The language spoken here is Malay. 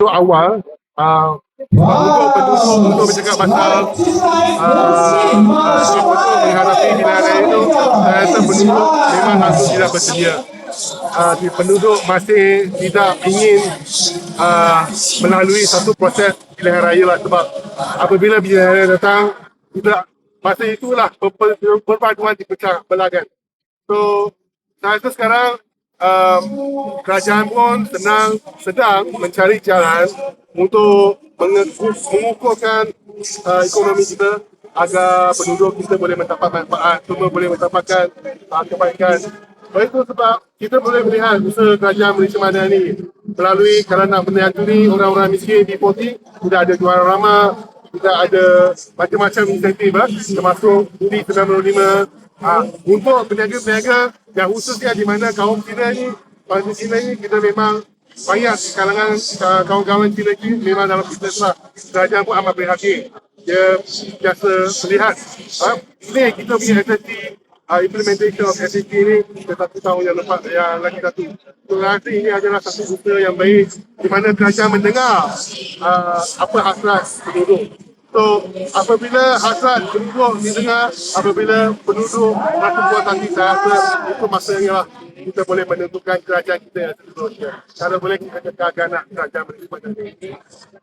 itu awal untuk penduduk untuk bercakap pasal betul menghadapi pilihan raya itu. Saya rasa penduduk memang langsung tidak bersedia. Penduduk masih tidak ingin melalui satu proses pilihan raya lah, sebab apabila pilihan raya datang, tidak masa itulah perpaduan dipecah belahkan. So saya rasa sekarang kerajaan pun sedang mencari jalan untuk mengukuhkan ekonomi kita agar penduduk kita boleh mendapat manfaat, semua boleh mendapatkan kebaikan. Oleh itu sebab kita boleh melihat usaha kerajaan Malaysia Madani melalui kalau nak menyantuni orang-orang miskin di Poti, tidak ada jualan ramah, tidak ada macam-macam insentif, termasuk Budi 95 untuk peniaga-peniaga yang khususnya di mana kaum Cina ni, bangsa Cina ni kita memang banyak kalangan kawan-kawan Cina ni memang dalam bisnes lah. Kerajaan pun amat prihatin. Dia biasa melihat ini kita punya SST implementation of SST ni satu tahun yang lepas yang lagi satu. So, rasa ini adalah satu usaha yang baik di mana kerajaan mendengar apa hasrat penduduk. So, apabila hasrat penduduk didengar, apabila penduduk rasa puas hati, saya rasa itu masanya lah kita boleh menentukan kerajaan kita yang seterusnya. Kalau boleh kita kekalkan kerajaan Malaysia Madani.